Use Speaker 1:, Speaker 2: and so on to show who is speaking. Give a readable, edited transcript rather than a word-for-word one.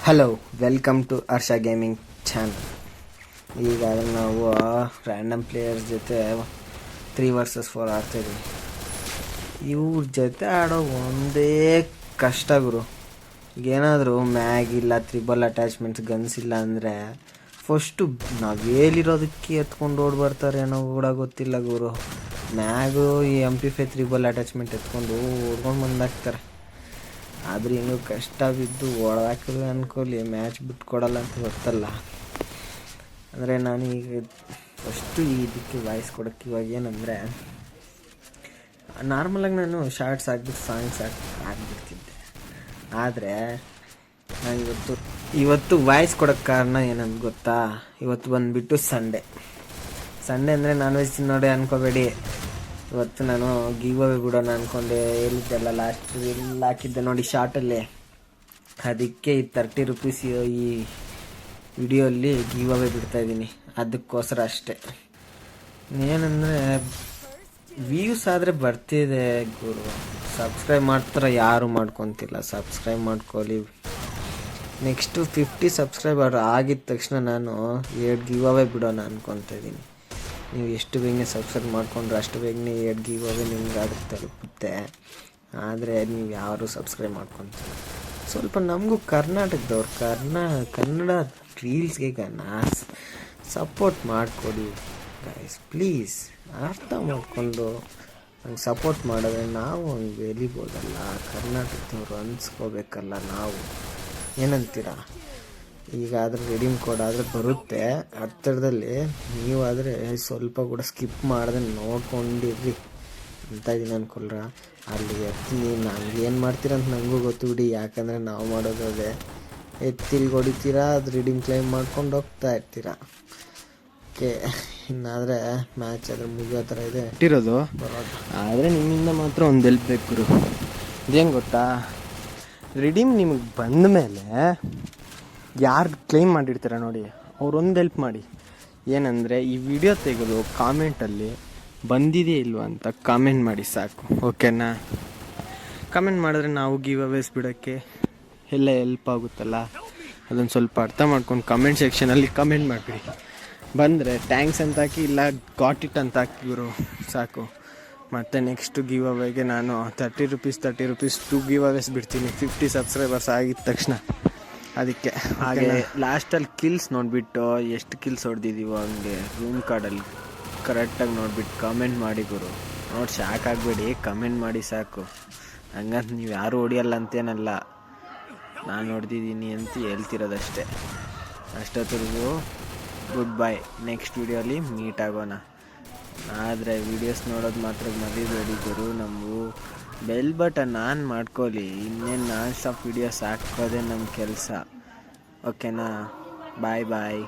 Speaker 1: Hello, welcome to Harsha gaming channel. ಈಗಾಗಲೇ ನಾವು random players ಜೊತೆ 3 vs 4 ಆಡ್ತಾಯಿದ್ವಿ. ಇವ್ರ ಜೊತೆ ಆಡೋ ಒಂದೇ ಕಷ್ಟ ಗುರು. ಏನಾದರೂ ಮ್ಯಾಗ್ ಇಲ್ಲ, ತ್ರಿಬಲ್ ಅಟ್ಯಾಚ್ಮೆಂಟ್ಸ್, ಗನ್ಸ್ ಇಲ್ಲ ಅಂದರೆ ಫಸ್ಟು ನಾವು ಹೇಳಿರೋದಕ್ಕೆ ಎತ್ಕೊಂಡು ಓಡಿ ಬರ್ತಾರೆ ಅನ್ನೋ ಕೂಡ ಗೊತ್ತಿಲ್ಲ ಗುರು. ಮ್ಯಾಗು ಈ MP5 ತ್ರಿಬಲ್ ಅಟ್ಯಾಚ್ಮೆಂಟ್ ಎತ್ಕೊಂಡು ಓಡ್ಕೊಂಡು ಬಂದಾಕ್ತಾರೆ. ಆದ್ರೆ ಇನ್ನೂ ಕಷ್ಟ ಬಿದ್ದು ಒಳಗಾಕಿದ್ವಿ ಅಂದ್ಕೊಳ್ಳಿ, ಮ್ಯಾಚ್ ಬಿಟ್ಟು ಕೊಡಲ್ಲ ಅಂತ ಗೊತ್ತಲ್ಲ. ಅಂದರೆ ನಾನು ಈಗ ಫಸ್ಟು ಇದಕ್ಕೆ ವಾಯ್ಸ್ ಕೊಡೋಕ್ಕೆ ಇವಾಗ ಏನಂದರೆ, ನಾರ್ಮಲಾಗಿ ನಾನು ಶಾರ್ಟ್ಸ್ ಹಾಕ್ಬಿಟ್ಟು ಸಾಂಗ್ಸ್ ಹಾಕ್ಬಿಡ್ತಿದ್ದೆ. ಆದರೆ ನಾನು ಇವತ್ತು ವಾಯ್ಸ್ ಕೊಡೋಕ್ಕೆ ಕಾರಣ ಏನಂತ ಗೊತ್ತಾ? ಇವತ್ತು ಬಂದುಬಿಟ್ಟು ಸಂಡೇ ಅಂದರೆ ನಾನ್ ವೆಜ್ ನೋಡಿ ಅನ್ಕೋಬೇಡಿ. ಇವತ್ತು ನಾನು ಗಿವ್ ಅವೇ ಬಿಡೋಣ ಅಂದ್ಕೊಂಡೆ, ಹೇಳಿದ್ದೆಲ್ಲ ಲಾಸ್ಟ್ ಎಲ್ಲ ಹಾಕಿದ್ದೆ ನೋಡಿ ಶಾರ್ಟಲ್ಲಿ. ಅದಕ್ಕೆ ಈ 30 ರೂಪೀಸ್ ಈ ವಿಡಿಯೋಲ್ಲಿ ಗಿವ್ ಅವೇ ಬಿಡ್ತಾಯಿದ್ದೀನಿ, ಅದಕ್ಕೋಸ್ಕರ ಅಷ್ಟೇ. ಏನಂದರೆ ವ್ಯೂಸ್ ಆದರೆ ಬರ್ತಿದೆ ಗುರು, ಸಬ್ಸ್ಕ್ರೈಬ್ ಮಾಡ್ತಾರೆ ಯಾರು ಮಾಡ್ಕೊತಿಲ್ಲ. ಸಬ್ಸ್ಕ್ರೈಬ್ ಮಾಡ್ಕೊಳ್ಳಿ. ನೆಕ್ಸ್ಟು 50 ಸಬ್ಸ್ಕ್ರೈಬರ್ ಆಗಿದ ತಕ್ಷಣ ನಾನು 2 ಗಿವ್ ಅವೇ ಬಿಡೋಣ ಅಂದ್ಕೊತಿದ್ದೀನಿ. ನೀವು ಎಷ್ಟು ಬೇಗನೆ ಸಬ್ಸ್ಕ್ರೈಬ್ ಮಾಡಿಕೊಂಡ್ರೆ ಅಷ್ಟು ಬೇಗನೆ 2 ಗಿವ್ ಅವೇ ನಿಮ್ಗೆ ಅದಕ್ಕೆ ತಲುಪುತ್ತೆ. ಆದರೆ ನೀವು ಯಾರು ಸಬ್ಸ್ಕ್ರೈಬ್ ಮಾಡ್ಕೊತೀರ. ಸ್ವಲ್ಪ ನಮಗೂ ಕರ್ನಾಟಕದವ್ರು ಕನ್ನಡ ರೀಲ್ಸ್ಗೆ ಸಪೋರ್ಟ್ ಮಾಡಿಕೊಡಿ ಗೈಸ್, ಪ್ಲೀಸ್. ಅರ್ಥ ಮಾಡಿಕೊಂಡು ಹಂಗೆ ಸಪೋರ್ಟ್ ಮಾಡಿದ್ರೆ ನಾವು ಹಂಗೆ ಬೆಳಿಬೋದಲ್ಲ. ಕರ್ನಾಟಕದವ್ರು ಅನ್ಸ್ಕೋಬೇಕಲ್ಲ ನಾವು. ಏನಂತೀರಾ? ಈಗ ಆದರೆ ರೆಡೀಮ್ ಕೋಡ್ ಆದರೆ ಬರುತ್ತೆ ಹತ್ತಿರದಲ್ಲಿ. ನೀವಾದರೆ ಸ್ವಲ್ಪ ಕೂಡ ಸ್ಕಿಪ್ ಮಾಡಿದ್ರೆ ನೋಡ್ಕೊಂಡಿರ್ರಿ ಅಂತ ಇದೀನಿ ಅನ್ಕೊಳ್ರ. ಅಲ್ಲಿ ಎತ್ತಿ ನಂಗೆ ಏನು ಮಾಡ್ತೀರಂತ ನನಗೂ ಗೊತ್ತು ಬಿಡಿ, ಯಾಕಂದರೆ ನಾವು ಮಾಡೋದು ಅದೇ. ಎತ್ತಿಲ್ಗೆ ಹೊಡಿತೀರಾ, ಅದು ರೆಡೀಮ್ ಕ್ಲೈಮ್ ಮಾಡ್ಕೊಂಡು ಹೋಗ್ತಾ ಇರ್ತೀರ. ಓಕೆ, ಇನ್ನಾದರೆ ಮ್ಯಾಚ್ ಆದರೆ ಮುಗಿಯೋ ಥರ ಇದೆ
Speaker 2: ಇಟ್ಟಿರೋದು ಬರೋದು. ಆದರೆ ನಿಮ್ಮಿಂದ ಮಾತ್ರ ಒಂದು ಹೆಲ್ಪ್ ಬೇಕು ಗುರು. ಇದೇನು ಗೊತ್ತಾ? ರಿಡೀಮ್ ನಿಮಗೆ ಬಂದ ಮೇಲೆ ಯಾರು ಕ್ಲೈಮ್ ಮಾಡಿರ್ತೀರ ನೋಡಿ, ಅವ್ರೊಂದು ಹೆಲ್ಪ್ ಮಾಡಿ. ಏನಂದರೆ ಈ ವಿಡಿಯೋ ತೆಗೆದು ಕಾಮೆಂಟಲ್ಲಿ ಬಂದಿದೆಯೇ ಇಲ್ವ ಅಂತ ಕಾಮೆಂಟ್ ಮಾಡಿ ಸಾಕು, ಓಕೆನಾ? ಕಾಮೆಂಟ್ ಮಾಡಿದ್ರೆ ನಾವು ಗಿವ್ ಅವೇಸ್ ಬಿಡೋಕ್ಕೆ ಎಲ್ಲ ಹೆಲ್ಪ್ ಆಗುತ್ತಲ್ಲ. ಅದನ್ನು ಸ್ವಲ್ಪ ಅರ್ಥ ಮಾಡ್ಕೊಂಡು ಕಮೆಂಟ್ ಸೆಕ್ಷನಲ್ಲಿ ಕಮೆಂಟ್ ಮಾಡಿಬಿಡಿ. ಬಂದರೆ ಥ್ಯಾಂಕ್ಸ್ ಅಂತ ಹಾಕಿ, ಇಲ್ಲ ಗಾಟ್ ಇಟ್ ಅಂತ ಹಾಕಿದ್ರು ಸಾಕು. ಮತ್ತು ನೆಕ್ಸ್ಟು ಗಿವ್ ಅವೇಗೆ ನಾನು 30 ರೂಪೀಸ್ 2 ಗಿವ್ ಅವೇಸ್ ಬಿಡ್ತೀನಿ 50 ಸಬ್ಸ್ಕ್ರೈಬರ್ಸ್ ಆಗಿದ ತಕ್ಷಣ. ಅದಕ್ಕೆ ಹಾಗೆ ಲಾಸ್ಟಲ್ಲಿ ಕಿಲ್ಸ್ ನೋಡಿಬಿಟ್ಟು ಎಷ್ಟು ಕಿಲ್ಸ್ ಹೊಡೆದಿದ್ದೀವೋ ಹಂಗೆ ರೂಮ್ ಕಾರ್ಡಲ್ಲಿ ಕರೆಕ್ಟಾಗಿ ನೋಡಿಬಿಟ್ಟು ಕಮೆಂಟ್ ಮಾಡಿ ಗುರು. ನೋಡಿ ಶಾಕ್ ಆಗಬೇಡಿ, ಕಮೆಂಟ್ ಮಾಡಿ ಸಾಕು. ಹಂಗಂತ ನೀವು ಯಾರೂ ಹೊಡಿಯಲ್ಲ ಅಂತೇನಲ್ಲ, ನಾನು ಹೊಡೆದಿದ್ದೀನಿ ಅಂತ ಹೇಳ್ತಿರೋದಷ್ಟೇ. ಅಷ್ಟೊತ್ತಿಗೂ ಗುಡ್ ಬೈ. ನೆಕ್ಸ್ಟ್ ವಿಡಿಯೋಲಿ ಮೀಟ್ ಆಗೋಣ. ಆದರೆ ವೀಡಿಯೋಸ್ ನೋಡೋದು ಮಾತ್ರ ಮರಿಬೇಡಿ ಗುರು. ನಮಗೂ ಬೆಲ್ ಬಟನ್ ಆನ್ ಮಾಡ್ಕೊಳ್ಳಿ. ಇನ್ನೇನು ನಾನ್ ಸ್ಟಾಪ್ ವೀಡಿಯೋಸ್ ಹಾಕೋದೇ ನಮ್ಮ ಕೆಲಸ, ಓಕೆನಾ? ಬಾಯ್.